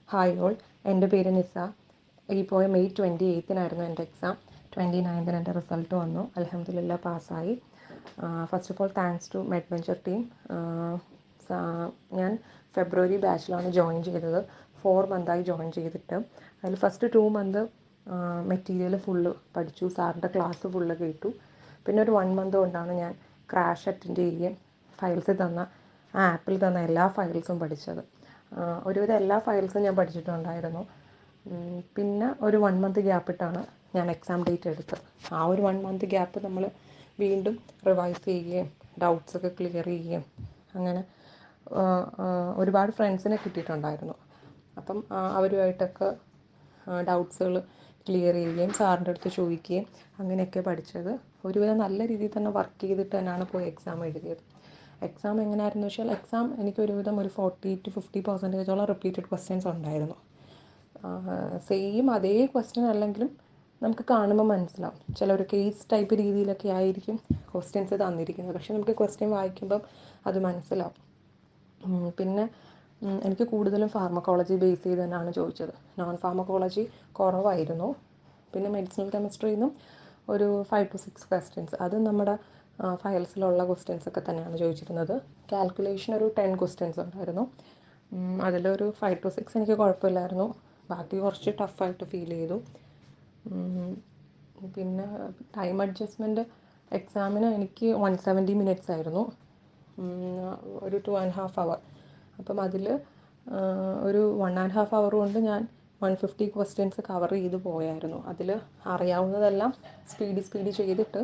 Hi all, എൻ്റെ പേര് നിസ. ഈ പോയ മെയ് 28-നായിരുന്നു എൻ്റെ എക്സാം. 29-ന് എൻ്റെ റിസൾട്ട് വന്നു. അൽഹംദുലില്ലാ പാസ്സായി. First of all thanks to Medventure team. ഞാൻ ഫെബ്രുവരി ബാച്ചിലാണ് ജോയിൻ ചെയ്തത്. 4 മന്തായി ജോയിൻ ചെയ്തിട്ട്. അതിൽ ഫസ്റ്റ് 2 മന്ത് മെറ്റീരിയൽ ഫുള്ള് പഠിച്ചു, സാറിൻ്റെ ക്ലാസ് ഫുള്ള് കേട്ടു. പിന്നെ ഒരു 1 മന്ത് കൊണ്ടാണ് ഞാൻ ക്രാഷ് അറ്റൻഡ് ചെയ്യുകയും ഫയൽസിൽ തന്ന ആപ്പിൽ തന്ന എല്ലാ ഫയൽസും പഠിച്ചത്. ഒരുവിധം എല്ലാ ഫയൽസും ഞാൻ പഠിച്ചിട്ടുണ്ടായിരുന്നു. പിന്നെ ഒരു 1 മന്ത് ഗ്യാപ്പിട്ടാണ് ഞാൻ എക്സാം ഡേറ്റ് എടുത്തത്. ആ ഒരു 1 മന്ത് ഗ്യാപ്പ് നമ്മൾ വീണ്ടും റിവൈസ് ചെയ്യുകയും ഡൗട്ട്സൊക്കെ ക്ലിയർ ചെയ്യുകയും അങ്ങനെ ഒരുപാട് ഫ്രണ്ട്സിനെ കിട്ടിയിട്ടുണ്ടായിരുന്നു. അപ്പം അവരുമായിട്ടൊക്കെ ഡൗട്ട്സുകൾ ക്ലിയർ ചെയ്യുകയും സാറിൻ്റെ അടുത്ത് ചോദിക്കുകയും അങ്ങനെയൊക്കെ പഠിച്ചത്. ഒരുവിധം നല്ല രീതിയിൽ തന്നെ വർക്ക് ചെയ്തിട്ട് തന്നെയാണ് പോയി എക്സാം എഴുതിയത്. എക്സാം എങ്ങനെയായിരുന്നു വെച്ചാൽ, എക്സാം എനിക്ക് ഒരുവിധം ഒരു 40-50% റിപ്പീറ്റഡ് ക്വസ്റ്റ്യൻസ് ഉണ്ടായിരുന്നു. സെയിം അതേ ക്വസ്റ്റ്യൻ അല്ലെങ്കിലും നമുക്ക് കാണുമ്പോൾ മനസ്സിലാവും. ചില ഒരു കേസ് ടൈപ്പ് രീതിയിലൊക്കെ ആയിരിക്കും ക്വസ്റ്റ്യൻസ് തന്നിരിക്കുന്നത്, പക്ഷെ നമുക്ക് ക്വസ്റ്റ്യൻ വായിക്കുമ്പം അത് മനസ്സിലാവും. പിന്നെ എനിക്ക് കൂടുതലും ഫാർമക്കോളജി ബേസ് ചെയ്ത് തന്നെയാണ് ചോദിച്ചത്. നോൺ ഫാർമക്കോളജി കുറവായിരുന്നു. പിന്നെ മെഡിസിനൽ കെമിസ്ട്രിയിൽ നിന്നും ഒരു 5 to 6 ക്വസ്റ്റ്യൻസ്, അത് നമ്മുടെ ഫയൽസിലുള്ള ക്വസ്റ്റ്യൻസ് ഒക്കെ തന്നെയാണ് ചോദിച്ചിരുന്നത്. കാൽക്കുലേഷൻ ഒരു 10 ക്വസ്റ്റ്യൻസ് ഉണ്ടായിരുന്നു. അതിലൊരു 5 to 6 എനിക്ക് കുഴപ്പമില്ലായിരുന്നു. ബാക്കി കുറച്ച് ടഫായിട്ട് ഫീൽ ചെയ്തു. പിന്നെ ടൈം അഡ്ജസ്റ്റ്മെൻറ്റ് എക്സാമിന് എനിക്ക് 170 minutes ആയിരുന്നു, ഒരു 2.5 hour. അപ്പം അതിൽ ഒരു 1.5 hour കൊണ്ട് ഞാൻ 150 ക്വസ്റ്റ്യൻസ് കവർ ചെയ്ത് പോയായിരുന്നു. അതിൽ അറിയാവുന്നതെല്ലാം സ്പീഡ് ചെയ്തിട്ട്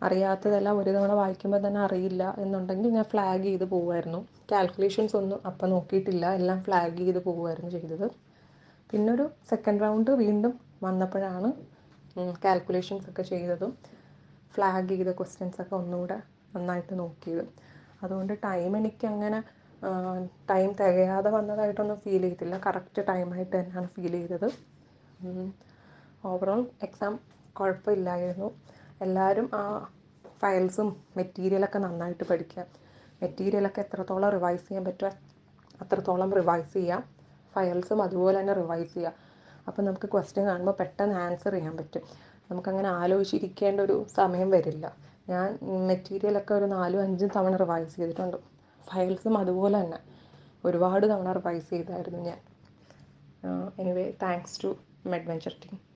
അറിയാത്തതെല്ലാം ഒരു തവണ വായിക്കുമ്പോൾ തന്നെ അറിയില്ല എന്നുണ്ടെങ്കിൽ ഞാൻ ഫ്ലാഗ് ചെയ്ത് പോകുമായിരുന്നു. കാൽക്കുലേഷൻസ് ഒന്നും അപ്പം നോക്കിയിട്ടില്ല, എല്ലാം ഫ്ലാഗ് ചെയ്ത് പോകുമായിരുന്നു ചെയ്തത്. പിന്നൊരു സെക്കൻഡ് റൗണ്ട് വീണ്ടും വന്നപ്പോഴാണ് കാൽക്കുലേഷൻസ് ഒക്കെ ചെയ്തതും ഫ്ലാഗ് ചെയ്ത ക്വസ്റ്റ്യൻസൊക്കെ ഒന്നുകൂടെ നന്നായിട്ട് നോക്കിയത്. അതുകൊണ്ട് ടൈം എനിക്കങ്ങനെ ടൈം തികയാതെ വന്നതായിട്ടൊന്നും ഫീൽ ചെയ്തില്ല. കറക്റ്റ് ടൈമായിട്ട് തന്നെയാണ് ഫീൽ ചെയ്തത്. ഓവറോൾ എക്സാം കുഴപ്പമില്ലായിരുന്നു. എല്ലാവരും ആ ഫയൽസും മെറ്റീരിയലൊക്കെ നന്നായിട്ട് പഠിക്കുക. മെറ്റീരിയലൊക്കെ എത്രത്തോളം റിവൈസ് ചെയ്യാൻ പറ്റുമോ അത്രത്തോളം റിവൈസ് ചെയ്യുക. ഫയൽസും അതുപോലെ തന്നെ റിവൈസ് ചെയ്യുക. അപ്പം നമുക്ക് ക്വസ്റ്റ്യൻ കാണുമ്പോൾ പെട്ടെന്ന് ആൻസർ ചെയ്യാൻ പറ്റും. നമുക്കങ്ങനെ ആലോചിച്ചിരിക്കേണ്ട ഒരു സമയം വരില്ല. ഞാൻ മെറ്റീരിയലൊക്കെ ഒരു 4-5 തവണ റിവൈസ് ചെയ്തിട്ടുണ്ട്. ഫയൽസും അതുപോലെ തന്നെ ഒരുപാട് തവണ റിവൈസ് ചെയ്തായിരുന്നു ഞാൻ. Anyway thanks to Medventure team.